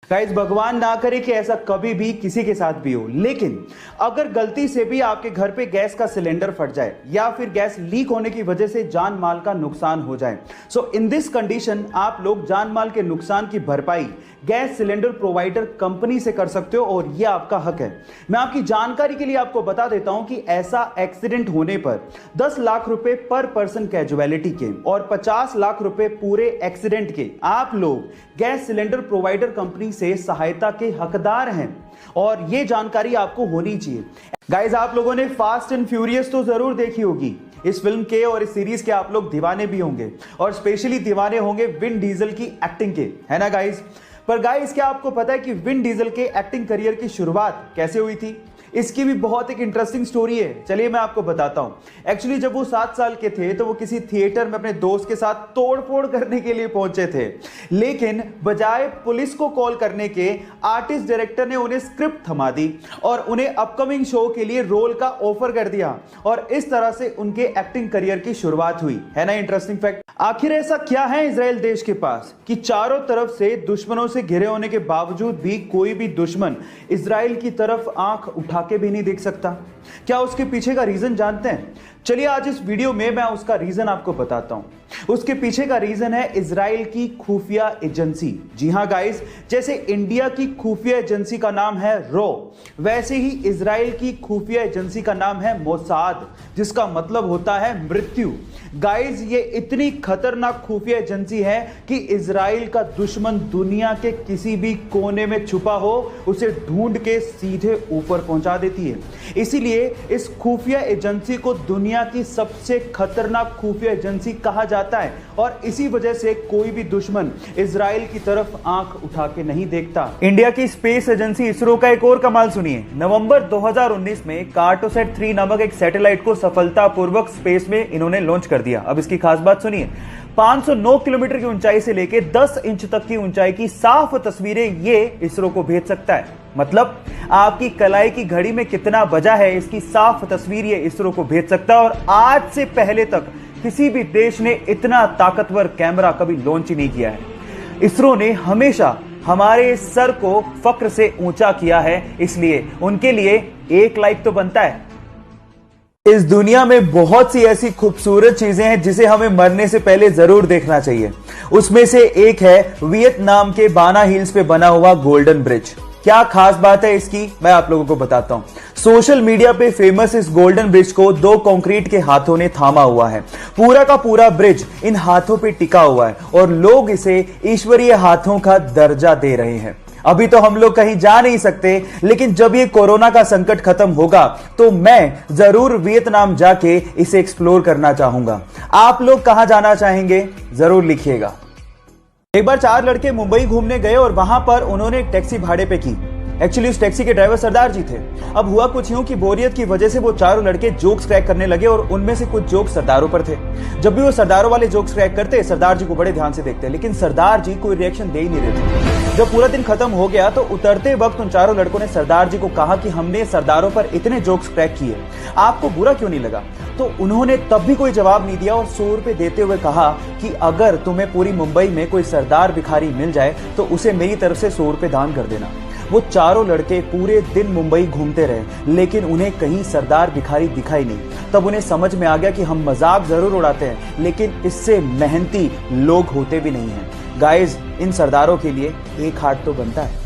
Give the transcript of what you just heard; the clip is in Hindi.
गाइस, भगवान ना करे कि ऐसा कभी भी किसी के साथ भी हो, लेकिन अगर गलती से भी आपके घर पे गैस का सिलेंडर फट जाए या फिर गैस लीक होने की वजह से जान माल का नुकसान हो जाए, सो इन दिस कंडीशन आप लोग जान माल के नुकसान की भरपाई गैस सिलेंडर प्रोवाइडर कंपनी से कर सकते हो और यह आपका हक है। मैं आपकी जानकारी के लिए आपको बता देता हूं कि ऐसा एक्सीडेंट होने पर 10 लाख रुपए पर पर्सन कैजुअलिटी के और 50 लाख रुपए पूरे एक्सीडेंट के आप लोग गैस सिलेंडर प्रोवाइडर कंपनी से सहायता के हकदार हैं और यह जानकारी आपको होनी चाहिए। गाइस, आप लोगों ने फास्ट एंड फ्यूरियस तो जरूर देखी होगी। इस फिल्म के और इस सीरीज के आप लोग दीवाने भी होंगे और स्पेशली दीवाने होंगे विन डीजल की एक्टिंग के, है ना गाइस। पर गाइस, क्या आपको पता है कि विन डीजल के एक्टिंग करियर की शुरुआत कैसे हुई थी? इसकी भी बहुत एक इंटरेस्टिंग स्टोरी है, चलिए मैं आपको बताता हूं। एक्चुअली जब वो 7 साल के थे तो वो किसी थिएटर में अपने दोस्त के साथ तोड़फोड़ करने के लिए पहुंचे थे, लेकिन बजाय पुलिस को कॉल करने के आर्टिस्ट डायरेक्टर ने उन्हें स्क्रिप्ट थमा दी और उन्हें अपकमिंग शो के लिए रोल का ऑफर कर दिया और इस तरह से उनके एक्टिंग करियर की शुरुआत हुई, है ना इंटरेस्टिंग फैक्ट। आखिर ऐसा क्या है इजराइल देश के पास कि चारों तरफ से दुश्मनों से घिरे होने के बावजूद भी कोई भी दुश्मन इजराइल की तरफ आंख उठा के भी नहीं देख सकता? क्या उसके पीछे का रीजन जानते हैं? चलिए आज इस वीडियो में मैं उसका रीजन आपको बताता हूं। उसके पीछे का रीजन है इजराइल की खुफिया एजेंसी। जी हां गाइस, जैसे इंडिया की खुफिया एजेंसी का नाम है रो, वैसे ही इजराइल की खुफिया एजेंसी का नाम है मोसाद, जिसका मतलब होता है मृत्यु। गाइस, ये इतनी खतरनाक खुफिया एजेंसी है कि इजराइल का दुश्मन दुनिया के किसी भी कोने में छुपा हो उसे ढूंढ के सीधे ऊपर पहुंचा देती है। इसीलिए इस खुफिया एजेंसी को दुनिया की सबसे खतरनाक खुफिया एजेंसी कहा जाता है और इसी वजह से कोई भी दुश्मन इजराइल की तरफ आंख उठा के नहीं देखता। इंडिया की स्पेस एजेंसी इसरो का एक और कमाल सुनिए। नवंबर 2019 में कार्टोसैट 3 नामक एक सैटेलाइट को सफलतापूर्वक स्पेस में इन्होंने लॉन्च कर दिया। अब इसकी खास बात सुनिए, 509 किलोमीटर की ऊंचाई से लेकर 10 इंच तक की ऊंचाई की साफ तस्वीरें ये इसरो को भेज सकता है। मतलब आपकी कलाई की घड़ी में कितना बजा है इसकी साफ तस्वीर ये इसरो को भेज सकता है और आज से पहले तक किसी भी देश ने इतना ताकतवर कैमरा कभी लॉन्च ही नहीं किया है। इसरो ने हमेशा हमारे सर को फक्र से ऊंचा किया है, इसलिए उनके लिए एक लाइक तो बनता है। इस दुनिया में बहुत सी ऐसी खूबसूरत चीजें हैं जिसे हमें मरने से पहले जरूर देखना चाहिए। उसमें से एक है वियतनाम के बाना हिल्स पे बना हुआ गोल्डन ब्रिज। क्या खास बात है इसकी, मैं आप लोगों को बताता हूं। सोशल मीडिया पे फेमस इस गोल्डन ब्रिज को 2 कंक्रीट के हाथों ने थामा हुआ है। पूरा का पूरा ब्रिज इन हाथों पे टिका हुआ है और लोग इसे ईश्वरीय हाथों का दर्जा दे रहे हैं। अभी तो हम लोग कहीं जा नहीं सकते, लेकिन जब ये कोरोना का संकट खत्म होगा तो मैं जरूर वियतनाम जाके इसे एक्सप्लोर करना चाहूंगा। आप लोग कहां जाना चाहेंगे जरूर लिखिएगा। एक बार 4 लड़के मुंबई घूमने गए और वहां पर उन्होंने एक टैक्सी भाड़े पे की। एक्चुअली उस टैक्सी के ड्राइवर सरदार जी थे। अब हुआ कुछ यूं कि बोरियत की वजह से वो चारों लड़के जोक्स क्रैक करने लगे और उनमें से कुछ जोक्स सरदारों पर थे। जब भी वो सरदारों वाले जोक्स क्रैक करते, सरदार जी को बड़े ध्यान से देखते, लेकिन सरदार जी कोई रिएक्शन दे ही नहीं रहे थे। जब पूरा दिन खत्म हो गया तो उतरते वक्त उन चारों लड़कों ने सरदार जी को कहा कि हमने सरदारों पर इतने जोक्स क्रैक किए, आपको बुरा क्यों नहीं लगा? तो उन्होंने तब भी कोई जवाब नहीं दिया और 100 रुपए देते हुए कहा कि अगर तुम्हें पूरी मुंबई में कोई सरदार भिखारी मिल जाए तो उसे मेरी तरफ से 100 रुपए दान कर देना। वो चारों लड़के पूरे दिन मुंबई घूमते रहे, लेकिन उन्हें कहीं सरदार भिखारी दिखाई नहीं। तब उन्हें समझ में आ गया कि हम मजाक जरूर उड़ाते हैं, लेकिन इससे मेहनती लोग होते भी नहीं हैं। गाइस, इन सरदारों के लिए एक हार्ट तो बनता है।